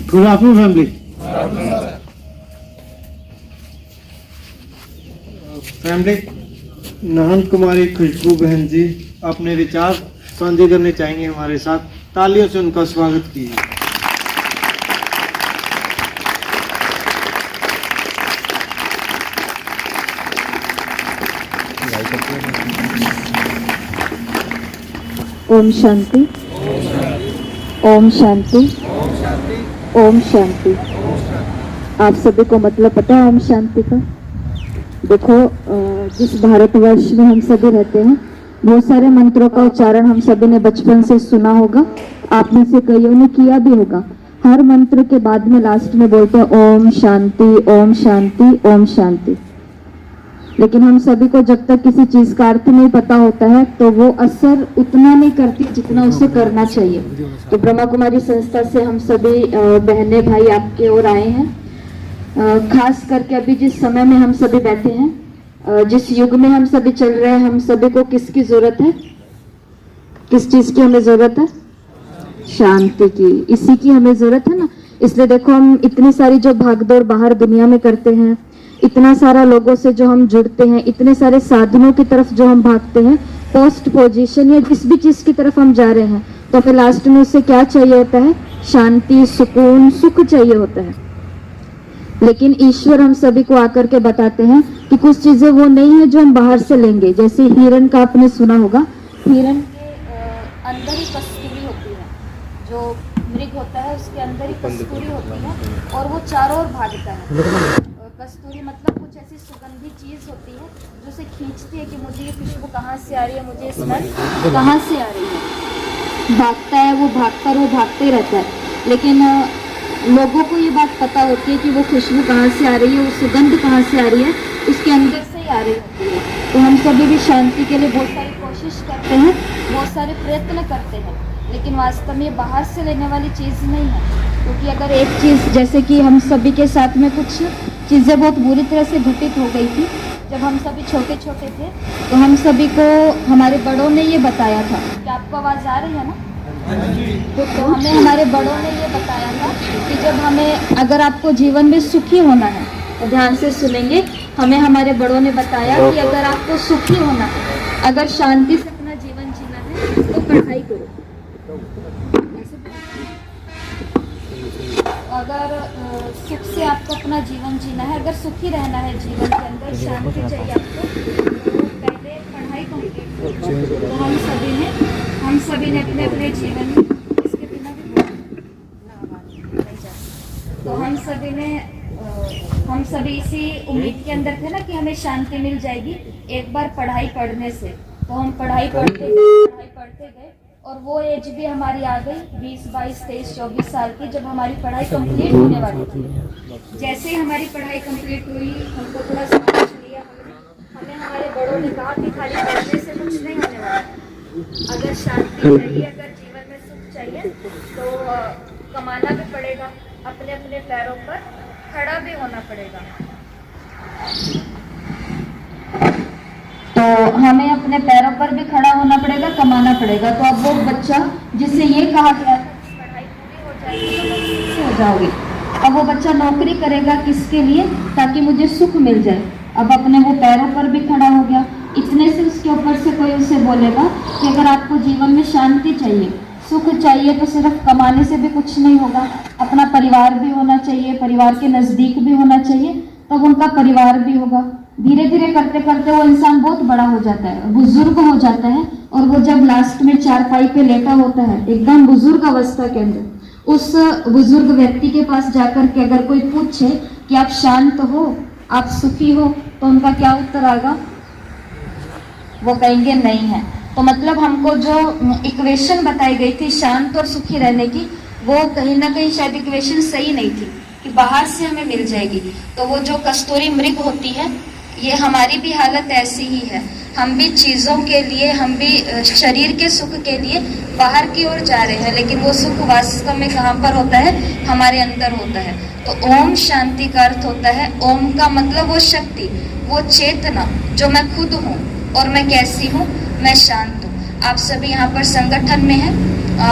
Good afternoon, family. Family, नहन कुमारी खुशबू बहन जी अपने विचार साझे करने चाहेंगे हमारे साथ। तालियों से उनका स्वागत कीजिए। ओम शांति, ओम शांति, ओम शांति। आप सभी को मतलब पता है ओम शांति का? देखो, जिस भारतवर्ष में हम सभी रहते हैं, बहुत सारे मंत्रों का उच्चारण हम सभी ने बचपन से सुना होगा। आप में से कईयों ने किया भी होगा। हर मंत्र के बाद में लास्ट में बोलते हैं ओम शांति, ओम शांति, ओम शांति। लेकिन हम सभी को जब तक किसी चीज का अर्थ नहीं पता होता है तो वो असर उतना नहीं करती जितना उसे करना चाहिए। तो ब्रह्मा कुमारी संस्था से हम सभी बहने भाई आपके ओर आए हैं। खास करके अभी जिस समय में हम सभी बैठे हैं, जिस युग में हम सभी चल रहे हैं, हम सभी को किसकी जरूरत है? किस चीज की हमें जरूरत है? शांति की। इसी की हमें जरूरत है ना। इसलिए देखो, हम इतनी सारी जो भागदौड़ बाहर दुनिया में करते हैं, इतना सारा लोगों से जो हम जुड़ते हैं, इतने सारे साधनों की तरफ जो हम भागते हैं, पोस्ट पोजीशन या जिस भी चीज की तरफ हम जा रहे हैं, तो फिर लास्ट में उससे क्या चाहिए होता है? शांति, सुकून, सुख चाहिए होता है। लेकिन ईश्वर हम सभी को आकर के बताते हैं कि कुछ चीजें वो नहीं है जो हम बाहर से लेंगे। जैसे हिरण का आपने सुना होगा, हिरण के अंदर ही कस्तूरी होती है। जो मृग होता है उसके अंदर ही कस्तूरी होती है और वो चारों ओर भागता है। कस्तूरी मतलब कुछ ऐसी सुगंधी चीज होती है जो उसे खींचती है कि मुझे ये खुशबू कहाँ से आ रही है, मुझे ये स्मेल कहाँ से आ रही है। भागता है वो, भागता ही रहता है। लेकिन लोगों को ये बात पता होती है कि वो खुशबू कहाँ से आ रही है, वो सुगंध कहाँ से आ रही है, उसके अंदर से ही आ रही होती है। तो हम सभी भी शांति के लिए बहुत सारी कोशिश करते हैं, बहुत सारे प्रयत्न करते हैं, लेकिन वास्तव में ये बाहर से लेने वाली चीज़ नहीं है। क्योंकि अगर एक चीज़, जैसे कि हम सभी के साथ में कुछ चीज़ें बहुत बुरी तरह से घटित हो गई थी जब हम सभी छोटे छोटे थे, तो हम सभी को हमारे बड़ों ने ये बताया था कि आपको आवाज़ आ रही है ना? तो हमें हमारे बड़ों ने ये बताया था कि जब हमें, अगर आपको जीवन में सुखी होना है तो ध्यान से सुनेंगे, हमें हमारे बड़ों ने बताया कि अगर आपको सुखी होना है, अगर शांति से अपना जीवन जीना है तो पढ़ाई करो। अगर सुख से आपको अपना जीवन जीना है, अगर सुखी रहना है जीवन के अंदर, शांति चाहिए आपको, तो पहले पढ़ाई कंप्लीट करो। तो हम सभी ने अपने अपने जीवन में इसके बिना भी नहीं जा सकते। तो हम सभी इसी उम्मीद के अंदर थे ना कि हमें शांति मिल जाएगी एक बार पढ़ाई पढ़ने से। तो हम पढ़ाई पढ़ते गए और वो एज भी हमारी आ गई 20, 22, 23, 24 साल की, जब हमारी पढ़ाई कंप्लीट होने वाली थी। जैसे ही हमारी पढ़ाई कंप्लीट हुई, हमको थोड़ा समझ लिया, हमें हमारे बड़ों ने कहा कि खाली पढ़ने से कुछ नहीं होने वाला है। अगर शांति चाहिए, अगर जीवन में सुख चाहिए तो कमाना भी पड़ेगा, अपने अपने पैरों पर खड़ा भी होना पड़ेगा। तो हमें अपने पैरों पर भी खड़ा होना पड़ेगा, कमाना पड़ेगा। तो अब वो बच्चा जिससे ये कहा गया था कि पढ़ाई पूरी हो जाएगी तो तुम सुखी हो जाओगे, अब वो बच्चा नौकरी करेगा किसके लिए? ताकि मुझे सुख मिल जाए। अब अपने वो पैरों पर भी खड़ा हो गया। इतने से उसके ऊपर से कोई उसे बोलेगा कि अगर आपको जीवन में शांति चाहिए, सुख चाहिए, तो सिर्फ कमाने से भी कुछ नहीं होगा, अपना परिवार भी होना चाहिए, परिवार के नज़दीक भी होना चाहिए, तब उनका परिवार भी होगा। धीरे धीरे करते करते वो इंसान बहुत बड़ा हो जाता है, बुजुर्ग हो जाता है, और वो जब लास्ट में चारपाई पे लेटा होता है एकदम बुजुर्ग अवस्था के अंदर, उस बुजुर्ग व्यक्ति के पास जाकर के अगर कोई पूछे कि आप शांत हो, आप सुखी हो, तो उनका क्या उत्तर आएगा? वो कहेंगे नहीं है। तो मतलब हमको जो इक्वेशन बताई गई थी शांत और सुखी रहने की, वो कहीं ना कहीं शायद इक्वेशन सही नहीं थी कि बाहर से हमें मिल जाएगी। तो वो जो कस्तूरी मृग होती है, ये हमारी भी हालत ऐसी ही है। हम भी चीज़ों के लिए, हम भी शरीर के सुख के लिए बाहर की ओर जा रहे हैं, लेकिन वो सुख वास्तव में कहाँ पर होता है? हमारे अंदर होता है। तो ओम शांति का अर्थ होता है, ओम का मतलब वो शक्ति, वो चेतना जो मैं खुद हूँ। और मैं कैसी हूँ? मैं शांत हूँ। आप सभी यहाँ पर संगठन में हैं,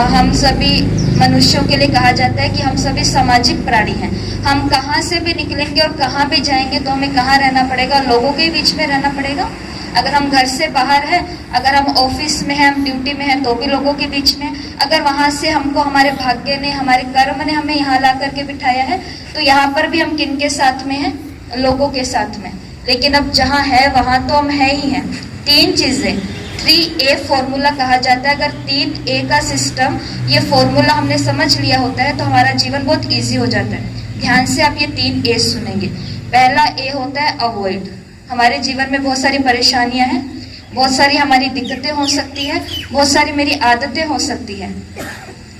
हम सभी मनुष्यों के लिए कहा जाता है कि हम सभी सामाजिक प्राणी हैं। हम कहाँ से भी निकलेंगे और कहाँ भी जाएंगे तो हमें कहाँ रहना पड़ेगा, लोगों के बीच में रहना पड़ेगा। अगर हम घर से बाहर हैं, अगर हम ऑफिस में हैं, हम ड्यूटी में हैं, तो भी लोगों के बीच में। अगर वहाँ से हमको हमारे भाग्य ने, हमारे कर्म ने हमें यहाँ ला करके बिठाया है, तो यहाँ पर भी हम किन के साथ में हैं, लोगों के साथ में। लेकिन अब जहाँ है वहाँ तो हम है ही हैं। 3 चीज़ें, 3A फॉर्मूला कहा जाता है। अगर 3A का सिस्टम, ये फॉर्मूला हमने समझ लिया होता है तो हमारा जीवन बहुत ईजी हो जाता है। ध्यान से आप ये 3A सुनेंगे। पहला A होता है अवॉइड। हमारे जीवन में बहुत सारी परेशानियां हैं, बहुत सारी हमारी दिक्कतें हो सकती है, बहुत सारी मेरी आदतें हो सकती है,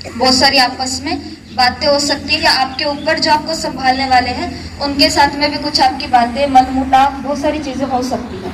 बहुत सारी आपस में बातें हो सकती है, या आपके ऊपर जो आपको संभालने वाले हैं उनके साथ में भी कुछ आपकी बातें, मनमुटाव, बहुत सारी चीज़ें हो सकती है।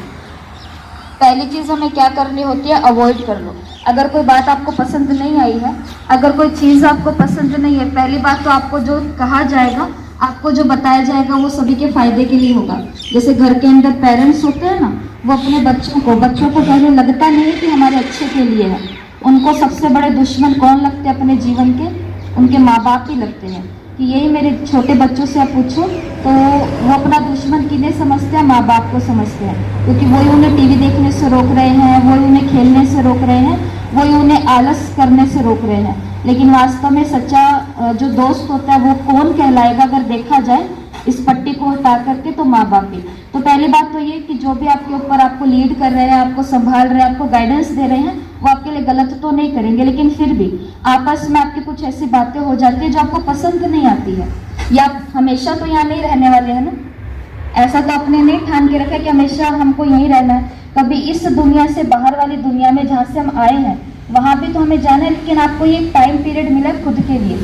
पहली चीज़ हमें क्या करनी होती है, अवॉइड कर लो। अगर कोई बात आपको पसंद नहीं आई है, अगर कोई चीज़ आपको पसंद नहीं है, पहली बात तो आपको जो कहा जाएगा, आपको जो बताया जाएगा वो सभी के फायदे के लिए होगा। जैसे घर के अंदर पेरेंट्स होते हैं ना, वो अपने बच्चों को पहले लगता नहीं कि हमारे अच्छे के लिए है। उनको सबसे बड़े दुश्मन कौन लगते हैं अपने जीवन के? उनके माँ बाप ही लगते हैं। कि यही मेरे छोटे बच्चों से आप पूछो तो वो अपना दुश्मन किन्हें समझते हैं? माँ बाप को समझते हैं, क्योंकि वही उन्हें टीवी देखने से रोक रहे हैं, वही उन्हें खेलने से रोक रहे हैं, वही उन्हें आलस करने से रोक रहे हैं। लेकिन वास्तव में सच्चा जो दोस्त होता है वो कौन कहलाएगा अगर देखा जाए इस पट्टी को हटा करके? तो माँ बाप ही। तो पहली बात तो ये कि जो भी आपके ऊपर आपको लीड कर रहे हैं, आपको संभाल रहे हैं, आपको गाइडेंस दे रहे हैं, वो आपके लिए गलत तो नहीं करेंगे, लेकिन फिर भी आपस में आपकी कुछ ऐसी बातें हो जाती है जो आपको पसंद नहीं आती है। या आप हमेशा तो यहाँ नहीं रहने वाले हैं ना, ऐसा तो आपने नहीं ठान के रखा कि हमेशा हमको यहीं रहना है। कभी इस दुनिया से बाहर वाली दुनिया में जहाँ से हम आए हैं वहाँ भी तो हमें जाना है, लेकिन आपको ये टाइम पीरियड मिला है खुद के लिए,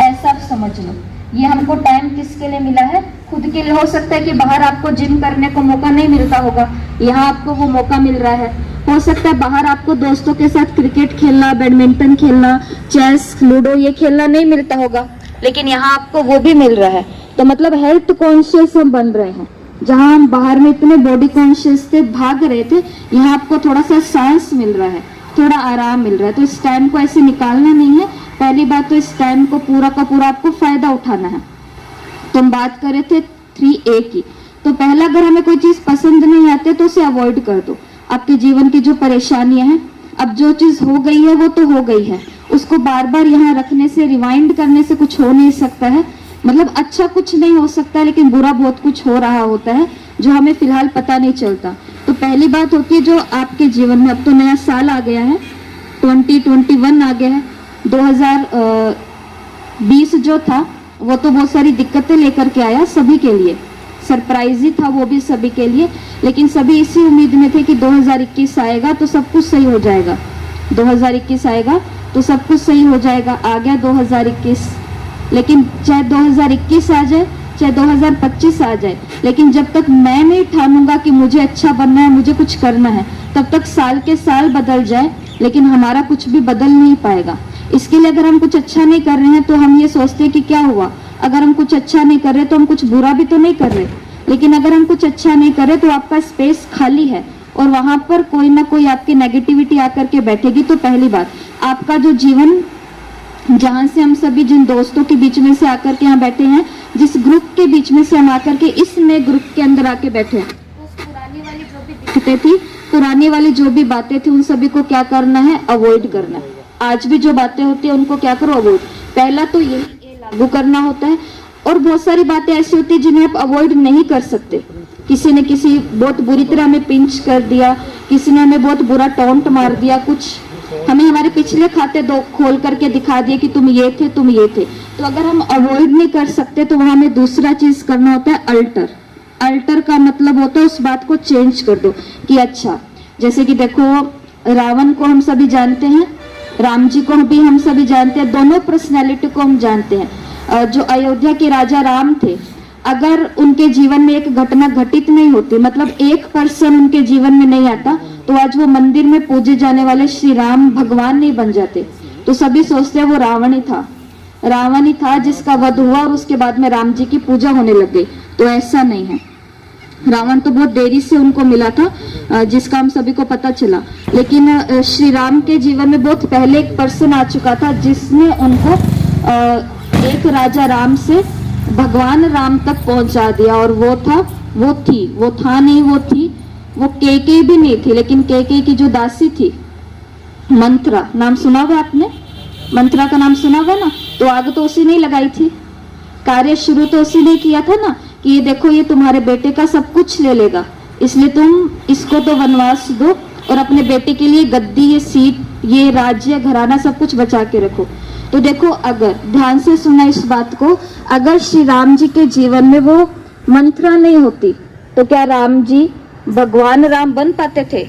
ऐसा आप समझ लो। ये हमको टाइम किसके लिए मिला है? खुद के लिए। हो सकता है कि बाहर आपको जिम करने को मौका नहीं मिलता होगा, यहाँ आपको वो मौका मिल रहा है। हो सकता है बाहर आपको दोस्तों के साथ क्रिकेट खेलना, बैडमिंटन खेलना, चेस, लूडो ये खेलना नहीं मिलता होगा, लेकिन यहाँ आपको वो भी मिल रहा है। तो मतलब हेल्थ कॉन्शियस हम बन रहे हैं। जहाँ हम बाहर में इतने बॉडी कॉन्शियस थे, भाग रहे थे, यहाँ आपको थोड़ा सा सांस मिल रहा है, थोड़ा आराम मिल रहा है। तो इस टाइम को ऐसे निकालना नहीं है। पहली बात तो इस टाइम को पूरा का पूरा आपको फायदा उठाना है। तो हम बात कर रहे थे 3A की। तो पहला, अगर हमें कोई चीज पसंद नहीं आती तो उसे अवॉइड कर दो। आपके जीवन की जो परेशानियां हैं, अब जो चीज हो गई है वो तो हो गई है, उसको बार बार यहाँ रखने से, रिवाइंड करने से कुछ हो नहीं सकता है। मतलब अच्छा कुछ नहीं हो सकता, लेकिन बुरा बहुत कुछ हो रहा होता है जो हमें फिलहाल पता नहीं चलता। तो पहली बात होती है जो आपके जीवन में, अब तो नया साल आ गया है, 2021 आ गया है। 2020 जो था वो तो बहुत सारी दिक्कतें लेकर के आया सभी के लिए, सरप्राइज ही था वो भी सभी के लिए। लेकिन सभी इसी उम्मीद में थे कि 2021 आएगा तो सब कुछ सही हो जाएगा, 2021 आएगा तो सब कुछ सही हो जाएगा। आ गया 2021, लेकिन चाहे 2021 आ जाए, चाहे 2025 आ जाए, लेकिन जब तक मैं नहीं ठानूंगा कि मुझे अच्छा बनना है, मुझे कुछ करना है, तब तक साल के साल बदल जाए, लेकिन हमारा कुछ भी बदल नहीं पाएगा। इसके लिए अगर हम कुछ अच्छा नहीं कर रहे हैं तो हम ये सोचते हैं कि क्या हुआ। अगर हम कुछ अच्छा नहीं कर रहे तो हम कुछ बुरा भी तो नहीं कर रहे, लेकिन अगर हम कुछ अच्छा नहीं कर रहे तो आपका स्पेस खाली है और वहां पर कोई ना कोई आपकी नेगेटिविटी आकर के बैठेगी। तो पहली बात, आपका जो जीवन, जहां से हम सभी जिन दोस्तों के बीच में से आकर के यहाँ बैठे हैं, जिस ग्रुप के बीच में से हम आकर के इस नए ग्रुप के अंदर आके बैठे हैं, पुरानी वाली जो भी दिक्कतें थी, पुरानी वाली जो भी बातें थी, उन सभी को क्या करना है? अवॉइड करना है। आज भी जो बातें होती है उनको क्या करो? अवॉइड। पहला तो यही लागू करना होता है। और बहुत सारी बातें ऐसी होती है जिन्हें आप अवॉइड नहीं कर सकते। किसी ने किसी बहुत बुरी तरह हमें पिंच कर दिया, किसी ने हमें बहुत बुरा टॉन्ट मार दिया, कुछ हमें हमारे पिछले खाते दो खोल करके दिखा दिए कि तुम ये थे, तुम ये थे। तो अगर हम अवॉइड नहीं कर सकते तो वहां हमें दूसरा चीज करना होता है, अल्टर। अल्टर का मतलब होता है उस बात को चेंज कर दो कि अच्छा, जैसे कि देखो रावण को हम सभी जानते हैं, राम जी को भी हम सभी जानते हैं, दोनों पर्सनैलिटी को हम जानते हैं। जो अयोध्या के राजा राम थे, अगर उनके जीवन में एक घटना घटित नहीं होती, मतलब एक पर्सन उनके जीवन में नहीं आता, तो आज वो मंदिर में पूजे जाने वाले श्री राम भगवान नहीं बन जाते। तो सभी सोचते हैं वो रावण ही था, रावण ही था जिसका वध हुआ और उसके बाद में राम जी की पूजा होने लग गई। तो ऐसा नहीं है। रावण तो बहुत देरी से उनको मिला था, जिसका हम सभी को पता चला, लेकिन श्री राम के जीवन में बहुत पहले एक पर्सन आ चुका था जिसने उनको एक राजा राम से भगवान राम तक पहुंचा दिया, और वो केके भी नहीं थी, लेकिन केके की जो दासी थी मंत्रा, नाम सुना होगा आपने, मंत्रा का नाम सुना होगा ना, तो आग तो उसी ने लगाई थी, कार्य शुरू तो उसी ने किया था ना, कि ये देखो ये तुम्हारे बेटे का सब कुछ ले लेगा, इसलिए तुम इसको तो वनवास दो और अपने बेटे के लिए गद्दी, ये सीट, ये राज्य, घराना सब कुछ बचा के रखो। तो देखो, अगर ध्यान से सुना इस बात को, अगर श्री राम जी के जीवन में वो मंत्रा नहीं होती तो क्या राम जी भगवान राम बन पाते थे?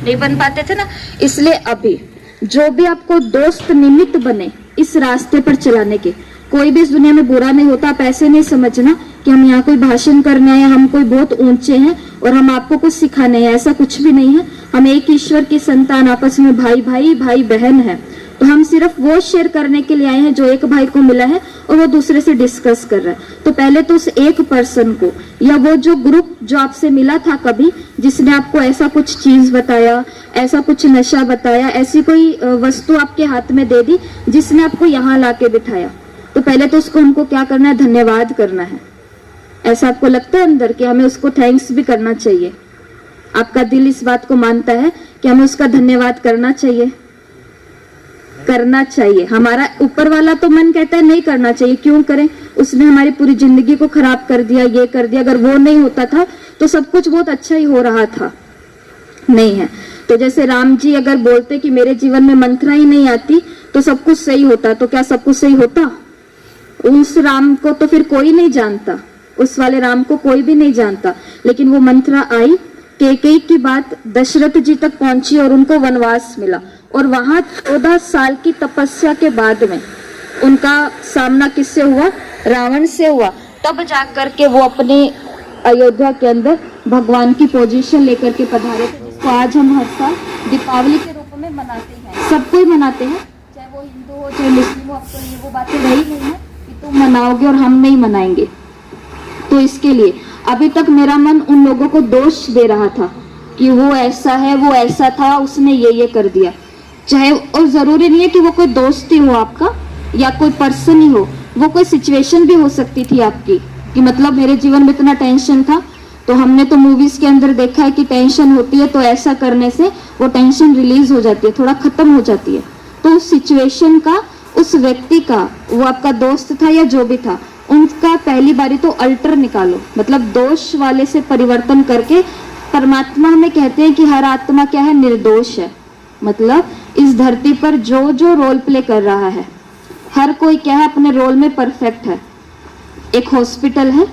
नहीं बन पाते थे ना। इसलिए अभी जो भी आपको दोस्त निमित्त बने इस रास्ते पर चलाने के, कोई भी इस दुनिया में बुरा नहीं होता। आप ऐसे नहीं समझना कि हम यहाँ कोई भाषण करने आए, हम कोई बहुत ऊंचे हैं और हम आपको कुछ सिखाने हैं, ऐसा कुछ भी नहीं है। हम एक ईश्वर की संतान, आपस में भाई भाई भाई बहन है, तो हम सिर्फ वो शेयर करने के लिए आए हैं जो एक भाई को मिला है और वो दूसरे से डिस्कस कर रहा है। तो पहले तो उस एक पर्सन को, या वो जो ग्रुप जो आपसे मिला था कभी, जिसने आपको ऐसा कुछ चीज बताया, ऐसा कुछ नशा बताया, ऐसी कोई वस्तु आपके हाथ में दे दी जिसने आपको यहाँ लाके बिठाया, तो पहले तो उसको हमको क्या करना है? धन्यवाद करना है। ऐसा आपको लगता है अंदर कि हमें उसको थैंक्स भी करना चाहिए? आपका दिल इस बात को मानता है कि हमें उसका धन्यवाद करना चाहिए? करना चाहिए। हमारा ऊपर वाला तो मन कहता है नहीं करना चाहिए, क्यों करें, उसने हमारी पूरी जिंदगी को खराब कर दिया, ये कर दिया। अगर वो नहीं होता था तो सब कुछ बहुत अच्छा ही हो रहा था, नहीं है। तो जैसे राम जी अगर बोलते कि मेरे जीवन में मंत्रा ही नहीं आती तो सब कुछ सही होता, तो क्या सब कुछ सही होता? उस राम को तो फिर कोई नहीं जानता, उस वाले राम को कोई भी नहीं जानता। लेकिन वो मंत्रा आई, केकई की बात दशरथ जी तक पहुंची और उनको वनवास मिला, और वहां 14 साल की तपस्या के बाद में उनका सामना किससे हुआ? रावण से हुआ। तब जाकर के वो अपने अयोध्या के अंदर भगवान की पोजीशन लेकर के पधारे थे, जिसको आज हम हर साल दीपावली के रूप में मनाते हैं। सब कोई मनाते हैं, चाहे वो हिंदू हो चाहे मुस्लिम हो। अब तो ये वो बातें रही नहीं है कि तुम मनाओगे और हम नहीं मनाएंगे। तो इसके लिए अभी तक मेरा मन उन लोगों को दोष दे रहा था कि वो ऐसा है, वो ऐसा था, उसने ये कर दिया। चाहे, और जरूरी नहीं है कि वो कोई दोस्त ही हो आपका या कोई पर्सन ही हो, वो कोई सिचुएशन भी हो सकती थी आपकी, कि मतलब मेरे जीवन में इतना टेंशन था, तो हमने तो मूवीज के अंदर देखा है कि टेंशन होती है तो ऐसा करने से वो टेंशन रिलीज हो जाती है, थोड़ा खत्म हो जाती है। तो उस सिचुएशन का, उस व्यक्ति का, वो आपका दोस्त था या जो भी था, उनका पहली बारी तो अल्टर निकालो, मतलब दोष वाले से परिवर्तन करके। परमात्मा हमें कहते हैं कि हर आत्मा क्या है? निर्दोष है। मतलब इस धरती पर जो जो रोल प्ले कर रहा है, हर कोई क्या है? अपने रोल में परफेक्ट है। एक हॉस्पिटल है,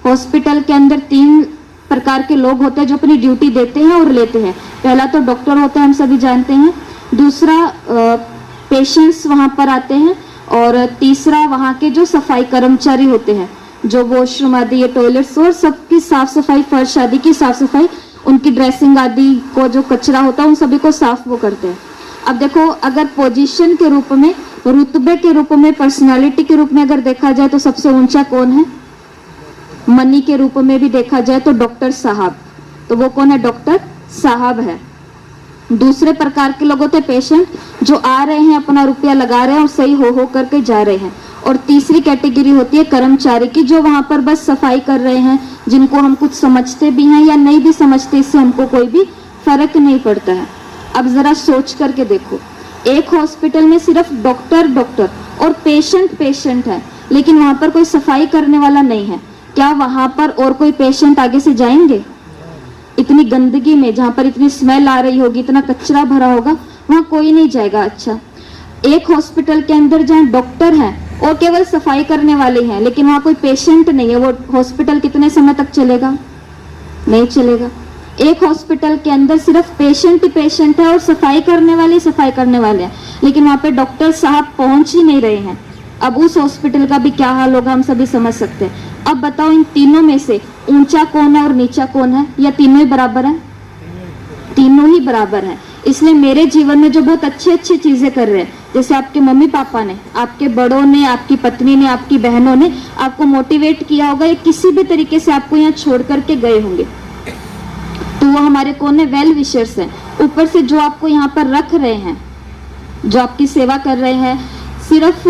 हॉस्पिटल के अंदर 3 प्रकार के लोग होते हैं जो अपनी ड्यूटी देते हैं और लेते हैं। पहला तो डॉक्टर होता है, हम सभी जानते हैं। दूसरा पेशेंट्स वहां पर आते हैं, और तीसरा वहां के जो सफाई कर्मचारी होते हैं, जो वॉशरूम आदि, ये टॉयलेट्स और सबकी साफ सफाई, फर्श आदि की साफ सफाई, उनकी ड्रेसिंग आदि को जो कचरा होता है उन सभी को साफ वो करते हैं। अब देखो, अगर पोजीशन के रूप में, रुतबे के रूप में, पर्सनालिटी के रूप में अगर देखा जाए तो सबसे ऊंचा कौन है? मनी के रूप में भी देखा जाए तो डॉक्टर साहब। तो वो कौन है? डॉक्टर साहब है। दूसरे प्रकार के लोग होते हैं पेशेंट, जो आ रहे हैं, अपना रुपया लगा रहे हैं और सही हो करके जा रहे हैं। और तीसरी कैटेगरी होती है कर्मचारी की, जो वहां पर बस सफाई कर रहे हैं, जिनको हम कुछ समझते भी हैं या नहीं भी समझते, इससे हमको कोई भी फर्क नहीं पड़ता है। अब जरा सोच करके देखो, एक हॉस्पिटल में सिर्फ डॉक्टर और पेशेंट है, लेकिन वहां पर कोई सफाई करने वाला नहीं है। क्या वहां पर और कोई पेशेंट आगे से जाएंगे? इतनी गंदगी में, जहां पर इतनी स्मेल आ रही होगी, इतना कचरा भरा होगा, वहां कोई नहीं जाएगा। अच्छा, एक हॉस्पिटल के अंदर जहां डॉक्टर है और केवल सफाई करने वाले हैं, लेकिन वहां कोई पेशेंट नहीं है, वो हॉस्पिटल कितने समय तक चलेगा? नहीं चलेगा। एक हॉस्पिटल के अंदर सिर्फ पेशेंट ही पेशेंट है और सफाई करने वाले हैं, लेकिन वहां पे डॉक्टर साहब पहुंच ही नहीं रहे हैं। अब उस हॉस्पिटल का भी क्या हाल होगा हम सभी समझ सकते हैं। अब बताओ, इन तीनों में से ऊंचा कौन है और नीचा कौन है, या तीनों ही बराबर है? तीनों ही बराबर है। इसलिए मेरे जीवन में जो बहुत अच्छी अच्छी चीजें कर रहे हैं, जैसे आपके मम्मी पापा ने, आपके बड़ों ने, आपकी पत्नी ने, आपकी बहनों ने आपको मोटिवेट किया होगा, या किसी भी तरीके से आपको यहाँ छोड़ करके गए होंगे, तो वो हमारे कौन है? वेल विशर्स हैं। ऊपर से जो आपको यहाँ पर रख रहे हैं, जो आपकी सेवा कर रहे हैं, सिर्फ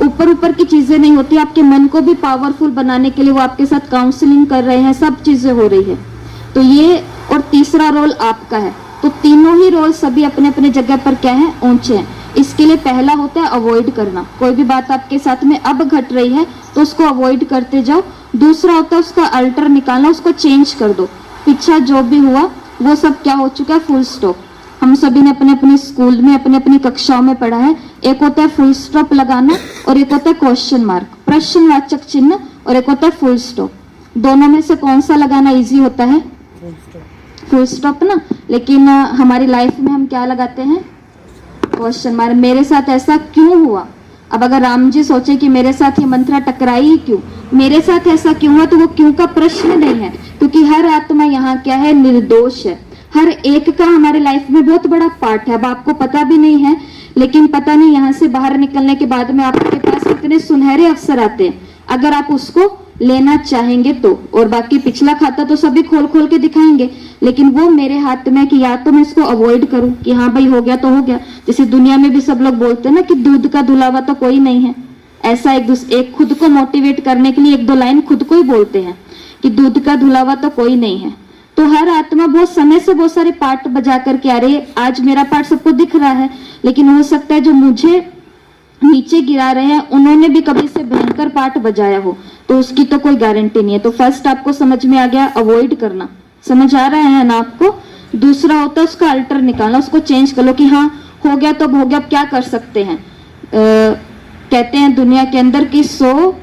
ऊपर ऊपर की चीजें नहीं होती, आपके मन को भी पावरफुल बनाने के लिए वो आपके साथ काउंसलिंग कर रहे हैं, सब चीजें हो रही है। तो ये, और तीसरा रोल आपका है। तो तीनों ही रोल सभी अपने अपने जगह पर क्या है? ऊंचे हैं। इसके लिए पहला होता है अवॉइड करना। कोई भी बात आपके साथ में अब घट रही है तो उसको अवॉइड करते जाओ। दूसरा होता है उसका अल्टर निकालना, उसको चेंज कर दो। पीछा जो भी हुआ वो सब क्या हो चुका है? Full stop. हम सभी ने अपने अपने स्कूल में, अपने अपनी कक्षाओं में पढ़ा है, एक होता है फुल स्टॉप लगाना और एक होता है क्वेश्चन मार्क, प्रश्नवाचक चिन्ह, और एक होता है फुल स्टॉप। दोनों में से कौन सा लगाना इजी होता है? फुल स्टॉप ना। लेकिन हमारी लाइफ में हम क्या लगाते हैं? Question mark. मेरे साथ ऐसा क्यों हुआ? अब अगर राम जी सोचे कि मेरे साथ ये मंत्रा टकराई ही क्यों, मेरे साथ ऐसा क्यों हुआ, तो वो क्यों का प्रश्न नहीं है, क्योंकि हर आत्मा यहाँ क्या है? निर्दोष है। हर एक का हमारे लाइफ में बहुत बड़ा पार्ट है। अब आपको पता भी नहीं है, लेकिन पता नहीं यहाँ से बाहर निकलने के बाद में आपके पास कितने सुनहरे अवसर आते हैं, अगर आप उसको लेना चाहेंगे तो। और बाकी पिछला खाता तो सभी खोल खोल के दिखाएंगे, लेकिन वो मेरे हाथ में कि या तो मैं इसको अवॉइड करूं कि हाँ भाई हो गया तो हो गया। जैसे दुनिया में भी सब लोग बोलते हैं ना कि दूध का धुलावा तो कोई नहीं है, ऐसा एक खुद को मोटिवेट करने के लिए एक दो लाइन खुद को ही बोलते हैं कि दूध का धुलावा तो कोई नहीं है। तो हर आत्मा बहुत समय से बहुत सारे पार्ट बजा करके आ रही है। आज मेरा पार्ट सबको दिख रहा है, लेकिन हो सकता है जो मुझे नीचे गिरा रहे हैं उन्होंने भी कभी से भयंकर पार्ट बजाया हो, तो उसकी तो कोई गारंटी नहीं है। तो फर्स्ट आपको समझ में आ गया अवॉइड करना, समझ आ रहा है ना आपको। दूसरा होता है उसका अल्टर निकालना, उसको चेंज कर लो कि हाँ हो गया तो हो गया, अब क्या कर सकते हैं। कहते हैं दुनिया के अंदर कि 100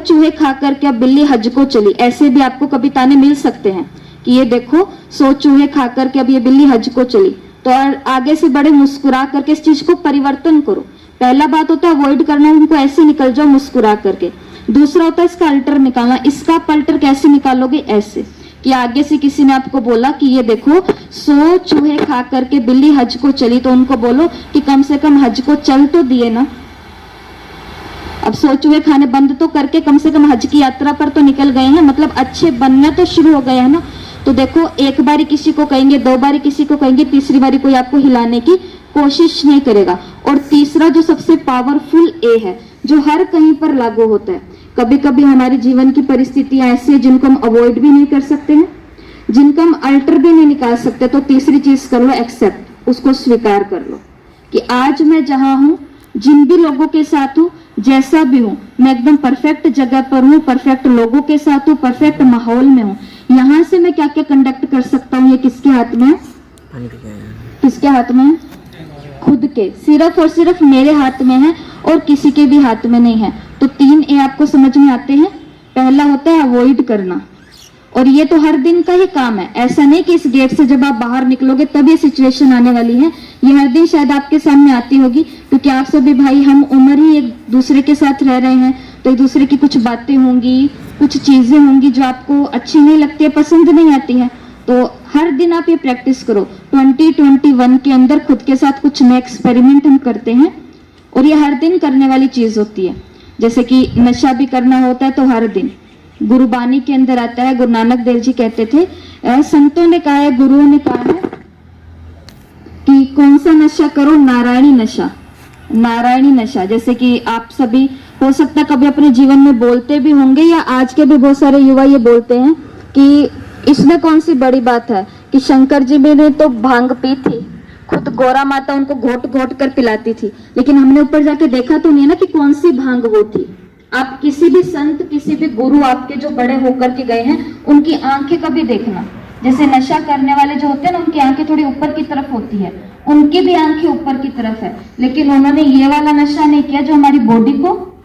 चूहे खा करके अब बिल्ली हज को चली। ऐसे भी आपको कभी ताने मिल सकते हैं कि ये देखो 100 चूहे खा करके अब ये बिल्ली हज को चली। तो आगे से बड़े मुस्कुरा करके इस चीज को परिवर्तन करो। पहला बात होता है अवॉइड करना, उनको ऐसे निकल जाओ मुस्कुरा करके। दूसरा होता है इसका अल्टर निकालना। इसका अल्टर कैसे निकालोगे? ऐसे कि आगे से किसी ने आपको बोला कि ये देखो 100 चूहे खा करके बिल्ली हज को चली, तो उनको बोलो कि कम से कम हज को चल तो दिए ना। अब 100 चूहे खाने बंद तो करके कम से कम हज की यात्रा पर तो निकल गए हैं, मतलब अच्छे बनना तो शुरू हो गए हैं ना। तो देखो एक बारी किसी को कहेंगे, 2 बारी किसी को कहेंगे, तीसरी बारी कोई आपको हिलाने की कोशिश नहीं करेगा। और तीसरा जो सबसे पावरफुल ए है, जो हर कहीं पर लागू होता है। कभी कभी हमारे जीवन की परिस्थितियां ऐसी है जिनको हम अवॉइड भी नहीं कर सकते हैं, जिनका हम अल्टर भी नहीं निकाल सकते। तो तीसरी चीज कर लो एक्सेप्ट, उसको स्वीकार कर लो कि आज मैं जहां हूं, जिन भी लोगों के साथ हूं, जैसा भी हूं, मैं एकदम परफेक्ट जगह पर हूं, परफेक्ट लोगों के साथ हूं, परफेक्ट माहौल में हूं। यहाँ से मैं क्या क्या कंडक्ट कर सकता हूँ, ये किसके हाथ में है? किसके हाथ में है? खुद के। सिर्फ और सिर्फ मेरे हाथ में है और किसी के भी हाथ में नहीं है। तो 3 ए आपको समझ में आते हैं। पहला होता है अवॉइड करना, और ये तो हर दिन का ही काम है। ऐसा नहीं कि इस गेट से जब आप बाहर निकलोगे तब ये सिचुएशन आने वाली है। ये हर दिन शायद आपके सामने आती होगी, क्योंकि आप सभी भाई हम उम्र ही एक दूसरे के साथ रह रहे हैं, तो एक दूसरे की कुछ बातें होंगी, कुछ चीजें होंगी जो आपको अच्छी नहीं लगती है, पसंद नहीं आती है। तो हर दिन आप ये प्रैक्टिस करो। 2021 के अंदर खुद के साथ कुछ नए एक्सपेरिमेंट हम करते हैं, और ये हर दिन करने वाली चीज होती है। जैसे कि नशा भी करना होता है तो हर दिन। गुरुबानी के अंदर आता है, गुरु नानक देव जी कहते थे, संतों ने कहा है, गुरुओं ने कहा है कि कौन सा नशा करो? नारायणी नशा। नारायणी नशा, जैसे कि आप सभी हो सकता है कभी अपने जीवन में बोलते भी होंगे, या आज के भी बहुत सारे युवा ये बोलते हैं कि इसमें कौन सी बड़ी बात है कि शंकर जी ने तो भांग पी थी, खुद गौरा माता उनको घोट घोट कर पिलाती थी, लेकिन हमने ऊपर जाके देखा तो नहीं ना कि कौन सी भांग वो थी। आप किसी भी संत, किसी भी गुरु आपके जो बड़े होकर के गए हैं, उनकी आंखें कभी देखना। जैसे नशा करने वाले जो होते हैं ना, उनकी आंखें थोड़ी ऊपर की तरफ होती है, उनकी भी आंखें ऊपर की तरफ है, लेकिन उन्होंने ये वाला नशा नहीं किया जो हमारी बॉडी को,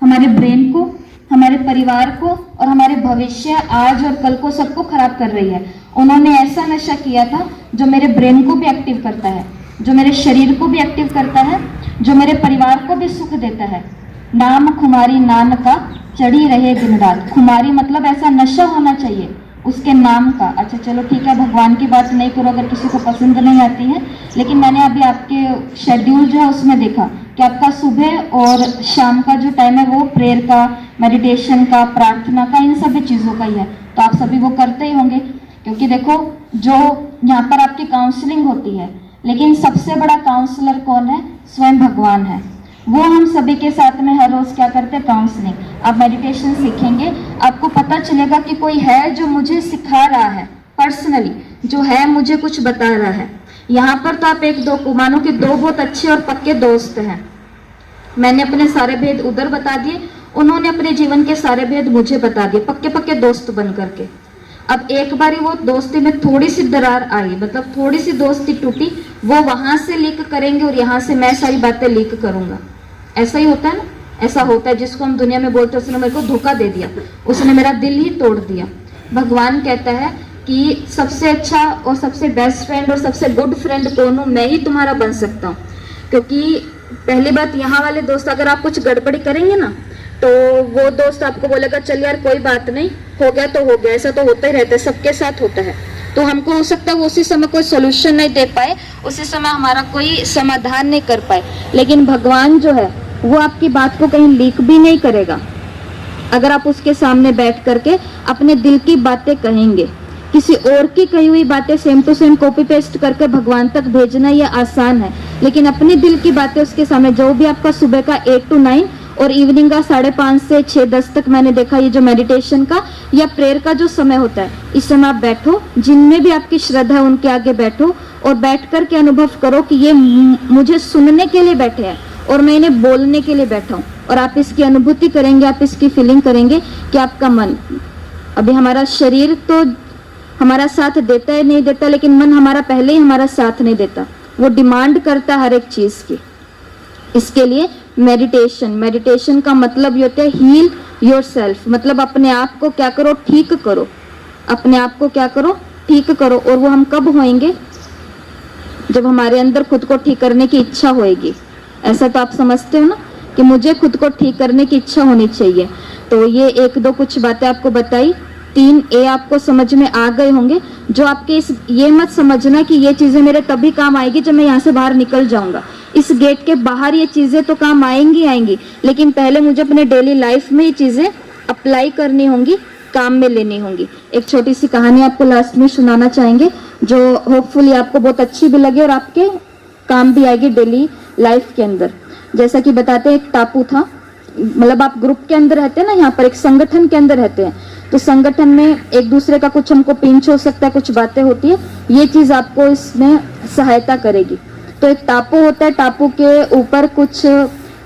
हमारे ब्रेन को, हमारे परिवार को और हमारे भविष्य, आज और कल को सबको खराब कर रही है। उन्होंने ऐसा नशा किया था जो मेरे ब्रेन को भी एक्टिव करता है, जो मेरे शरीर को भी एक्टिव करता है, जो मेरे परिवार को भी सुख देता है। नाम खुमारी नान का चढ़ी रहे दिन रात। खुमारी मतलब ऐसा नशा होना चाहिए उसके नाम का। अच्छा चलो ठीक है, भगवान की बात नहीं करो अगर किसी को पसंद नहीं आती है, लेकिन मैंने अभी आपके शेड्यूल जो है उसमें देखा कि आपका सुबह और शाम का जो टाइम है वो प्रेयर का, मेडिटेशन का, प्रार्थना का, इन सभी चीज़ों का ही है। तो आप सभी वो करते ही होंगे, क्योंकि देखो जो यहाँ पर आपकी काउंसलिंग होती है, लेकिन सबसे बड़ा काउंसलर कौन है? स्वयं भगवान है। वो हम सभी के साथ में हर रोज क्या करते हैं? काउंसलिंग। आप मेडिटेशन सीखेंगे, आपको पता चलेगा कि कोई है जो मुझे सिखा रहा है, पर्सनली जो है मुझे कुछ बता रहा है। यहाँ पर तो आप एक दो मानो कि दो बहुत अच्छे और पक्के दोस्त हैं। मैंने अपने सारे भेद उधर बता दिए, उन्होंने अपने जीवन के सारे भेद मुझे बता दिए, पक्के पक्के दोस्त बन करके। अब एक बारी वो दोस्ती में थोड़ी सी दरार आई, मतलब थोड़ी सी दोस्ती टूटी, वो वहां से लीक करेंगे और यहाँ से मैं सारी बातें लीक करूंगा। ऐसा ही होता है ना, ऐसा होता है। जिसको हम दुनिया में बोलते हैं उसने मेरे को धोखा दे दिया, उसने मेरा दिल ही तोड़ दिया। भगवान कहता है कि सबसे अच्छा और सबसे बेस्ट फ्रेंड और सबसे गुड फ्रेंड कौन हूँ? मैं ही तुम्हारा बन सकता हूँ। क्योंकि पहली बात, यहाँ वाले दोस्त अगर आप कुछ गड़बड़ी करेंगे ना, तो वो दोस्त आपको बोलेगा चल यार कोई बात नहीं, हो गया तो हो गया। ऐसा तो होता ही रहता है, सबके साथ होता है। तो हमको हो सकता है वो उसी समय कोई सोल्यूशन नहीं दे पाए, उसी समय हमारा कोई समाधान नहीं कर पाए, लेकिन भगवान जो है वो आपकी बात को कहीं लीक भी नहीं करेगा। अगर आप उसके सामने बैठ करके अपने दिल की बातें कहेंगे, किसी और की कही हुई बातें same to same copy paste करके भगवान तक भेजना ये आसान है, लेकिन अपने दिल की बातें उसके सामने, जो भी आपका सुबह का 8 to 9 और इवनिंग का 5:30 से 6:10 तक मैंने देखा, ये जो मेडिटेशन का या प्रेयर का जो समय होता है, इस समय आप बैठो, जिनमें भी आपकी श्रद्धा है उनके आगे बैठो और बैठ कर के अनुभव करो कि ये मुझे सुनने के लिए बैठे हैं और मैं इन्हें बोलने के लिए बैठा हूँ। और आप इसकी अनुभूति करेंगे, आप इसकी फीलिंग करेंगे कि आपका मन, अभी हमारा शरीर तो हमारा साथ देता है नहीं देता, लेकिन मन हमारा पहले ही हमारा साथ नहीं देता, वो डिमांड करता है हर एक चीज की। इसके लिए मेडिटेशन का मतलब ये होता है हील योरसेल्फ, मतलब अपने आप को क्या करो? ठीक करो। अपने आप को क्या करो? ठीक करो। और वो हम कब होएंगे? जब हमारे अंदर खुद को ठीक करने की इच्छा होएगी। ऐसा तो आप समझते हो ना कि मुझे खुद को ठीक करने की इच्छा होनी चाहिए। तो ये एक दो कुछ बातें आपको बताई, 3 ए आपको समझ में आ गए होंगे। जो आपके ये मत समझना कि ये चीजें मेरे तभी काम आएगी जब मैं यहाँ से बाहर निकल जाऊंगा। इस गेट के बाहर ये चीजें तो काम आएंगी, लेकिन पहले मुझे अपने डेली लाइफ में ये चीजें अप्लाई करनी होंगी, काम में लेनी होंगी। एक छोटी सी कहानी आपको लास्ट में सुनाना चाहेंगे, जो होपफुली आपको बहुत अच्छी भी लगे और आपके काम भी आएगी डेली लाइफ के अंदर। जैसा कि बताते हैं, एक टापू था, मतलब आप ग्रुप के अंदर रहते हैं ना, यहाँ पर एक संगठन के अंदर रहते हैं, तो संगठन में एक दूसरे का कुछ हमको पिंच हो सकता है, कुछ बातें होती है, ये चीज आपको इसमें सहायता करेगी। तो एक टापू होता है, टापू के ऊपर कुछ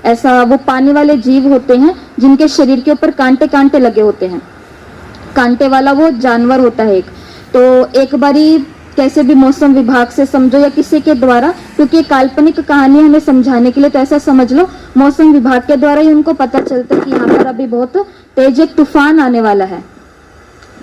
ऐसा वो पानी वाले जीव होते हैं जिनके शरीर के ऊपर कांटे कांटे लगे होते हैं, कांटे वाला वो जानवर होता है एक। तो एक बारी कैसे भी मौसम विभाग से समझो या किसी के द्वारा, क्योंकि ये काल्पनिक कहानी हमें समझाने के लिए, तो ऐसा समझ लो मौसम विभाग के द्वारा ही उनको पता चलता है कि यहाँ पर अभी बहुत तेज एक तूफान आने वाला है।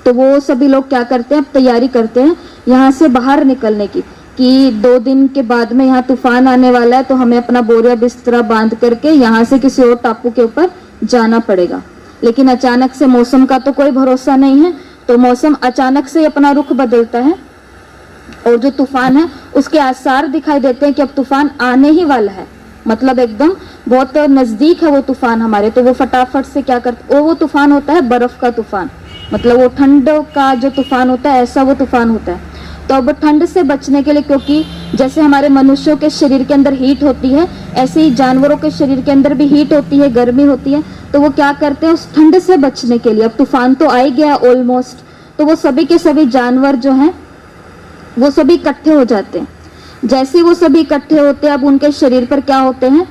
तो वो सभी लोग क्या करते हैं, अब तैयारी करते हैं यहाँ से बाहर निकलने की, कि 2 दिन के बाद में यहाँ तूफान आने वाला है, तो हमें अपना बोरिया बिस्तरा बांध करके यहाँ से किसी और टापू के ऊपर जाना पड़ेगा। लेकिन अचानक से मौसम का तो कोई भरोसा नहीं है, तो मौसम अचानक से अपना रुख बदलता है और जो तूफान है उसके आसार दिखाई देते हैं कि अब तूफान आने ही वाला है, मतलब एकदम बहुत नजदीक है वो तूफान हमारे। तो वो फटाफट से क्या करते, वो तूफान होता है बर्फ का तूफान, मतलब वो ठंड का जो तूफान होता है, ऐसा वो तूफान होता है। तो अब ठंड से बचने के लिए, क्योंकि जैसे हमारे मनुष्यों के शरीर के अंदर हीट होती है, ऐसे ही जानवरों के शरीर के अंदर भी हीट होती है, गर्मी होती है, तो वो क्या करते हैं उस ठंड से बचने के लिए, अब तूफान तो आ ही गया ऑलमोस्ट, तो वो सभी के सभी जानवर जो हैं वो सभी इकट्ठे हो जाते हैं। जैसे वो सभी इकट्ठे होते हैं, अब उनके शरीर पर क्या होते हैं,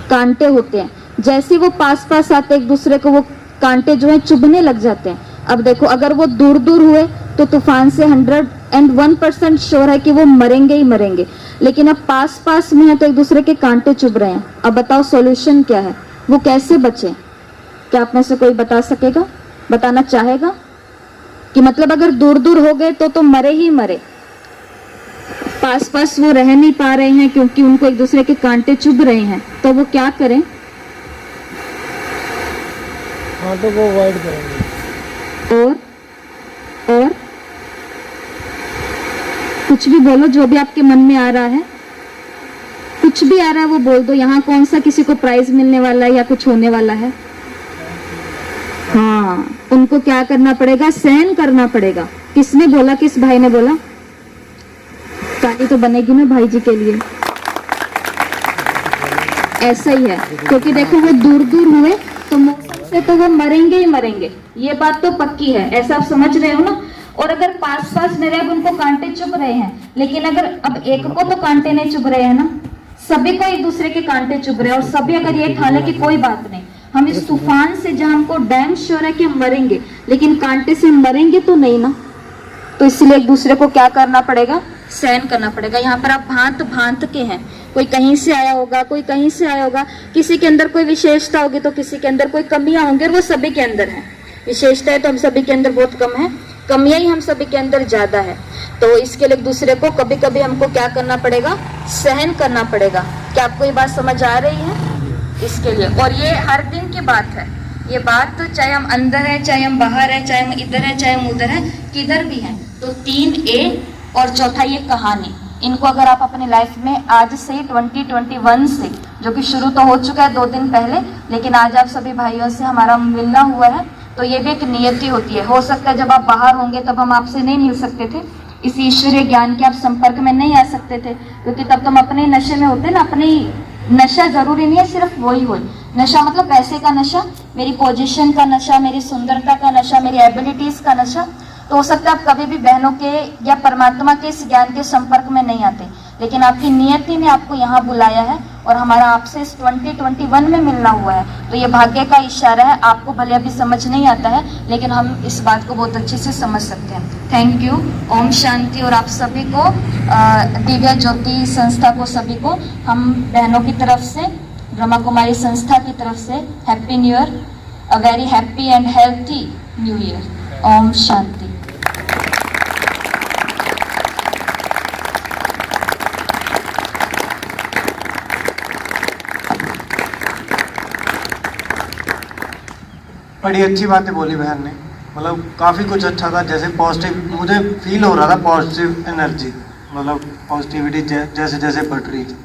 कांटे होते हैं। जैसे वो पास पास आते एक दूसरे को, वो कांटे जो है चुभने लग जाते हैं। अब देखो, अगर वो दूर दूर हुए तो तूफान से 101% श्योर है कि वो मरेंगे ही मरेंगे, लेकिन अब पास पास में है तो एक दूसरे के कांटे चुभ रहे हैं। अब बताओ सॉल्यूशन क्या है, वो कैसे बचे? क्या आप में से कोई बता सकेगा, बताना चाहेगा कि मतलब अगर दूर दूर हो गए तो मरे ही मरे, पास पास वो रह नहीं पा रहे हैं क्योंकि उनको एक दूसरे के कांटे चुभ रहे हैं, तो वो क्या करें? हाँ, तो वो अवॉइड करेंगे। और कुछ भी बोलो, जो भी आपके मन में आ रहा है, कुछ भी आ रहा है वो बोल दो। यहाँ कौन सा किसी को प्राइज मिलने वाला है या कुछ होने वाला है? हाँ, उनको क्या करना पड़ेगा? सहन करना पड़ेगा। किसने बोला? किस भाई ने बोला? ताली तो बनेगी ना भाई जी के लिए। ऐसा ही है, क्योंकि देखो वो दूर दूर हुए तो मौसम से तो वो मरेंगे ही मरेंगे, ये बात तो पक्की है। ऐसा आप समझ रहे हो ना? और अगर पास पास में रहे, उनको कांटे चुभ रहे हैं, लेकिन अगर अब एक को तो कांटे नहीं चुभ रहे हैं ना, सभी को एक दूसरे के कांटे चुभ रहे हैं। और सभी अगर ये ठान ले कि कोई बात नहीं, हम इस तूफान से जहां हमको डैम श्योर है कि हम मरेंगे, लेकिन कांटे से मरेंगे तो नहीं ना, तो इसलिए एक दूसरे को क्या करना पड़ेगा? सहन करना पड़ेगा। यहाँ पर आप भांत भांत के हैं, कोई कहीं से आया होगा, कोई कहीं से आया होगा, किसी के अंदर कोई विशेषता होगी तो किसी के अंदर कोई कमियां होंगी, और वो सभी के अंदर है। विशेषताएं तो हम सभी के अंदर बहुत कम है, कमियां ही हम सभी के अंदर ज्यादा है। तो इसके लिए एक दूसरे को कभी कभी हमको क्या करना पड़ेगा? सहन करना पड़ेगा। क्या आपको ये बात समझ आ रही है? इसके लिए, और ये हर दिन की बात है, ये बात तो चाहे हम अंदर है, चाहे हम बाहर है, चाहे हम इधर है, चाहे हम उधर है, किधर भी है। तो 3A और चौथा ये कहानी, इनको अगर आप अपनी लाइफ में आज से 2021 से, जो कि शुरू तो हो चुका है 2 दिन पहले, लेकिन आज आप सभी भाइयों से हमारा मिलना हुआ है, तो ये भी एक नियति होती है। हो सकता है जब आप बाहर होंगे तब हम आपसे नहीं मिल सकते थे, इस ईश्वरीय ज्ञान के आप संपर्क में नहीं आ सकते थे, क्योंकि तब तुम अपने नशे में होते ना। अपनी नशा जरूरी नहीं है सिर्फ वही हो, नशा मतलब पैसे का नशा, मेरी पोजीशन का नशा, मेरी सुंदरता का नशा, मेरी एबिलिटीज का नशा। तो हो सकता है आप कभी भी बहनों के या परमात्मा के इस ज्ञान के संपर्क में नहीं आते, लेकिन आपकी नियति ने आपको यहाँ बुलाया है और हमारा आपसे इस 2021 में मिलना हुआ है। तो ये भाग्य का इशारा है। आपको भले अभी समझ नहीं आता है, लेकिन हम इस बात को बहुत अच्छे से समझ सकते हैं। Thank you, Om Shanti. और आप सभी को, दिव्य ज्योति संस्था को, सभी को हम बहनों की तरफ से, ब्रह्मा कुमारी संस्था की तरफ से happy new year, a very happy and healthy new year. ओम शांति। बड़ी अच्छी बातें बोली बहन ने, मतलब काफ़ी कुछ अच्छा था। जैसे पॉजिटिव मुझे फील हो रहा था, पॉजिटिव एनर्जी, मतलब पॉजिटिविटी जैसे जैसे बढ़ रही थी,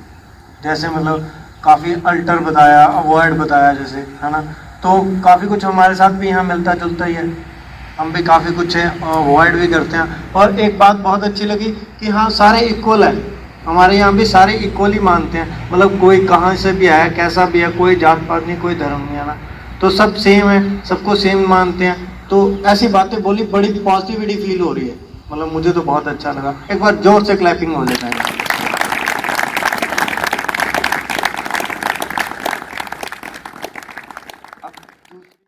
जैसे मतलब काफ़ी अल्टर बताया, अवॉइड बताया जैसे, है ना। तो काफ़ी कुछ हमारे साथ भी यहाँ मिलता जुलता ही है, हम भी काफ़ी कुछ है अवॉइड भी करते हैं। और एक बात बहुत अच्छी लगी कि हाँ, सारे इक्वल है, हमारे यहाँ भी सारे इक्वल ही मानते हैं, मतलब कोई कहाँ से भी आया, कैसा भी है, कोई जात पात नहीं, कोई धर्म नहीं है ना, तो सब सेम है, सबको सेम मानते हैं। तो ऐसी बातें बोली, बड़ी पॉजिटिविटी फील हो रही है, मतलब मुझे तो बहुत अच्छा लगा। एक बार जोर से क्लैपिंग हो जाता है।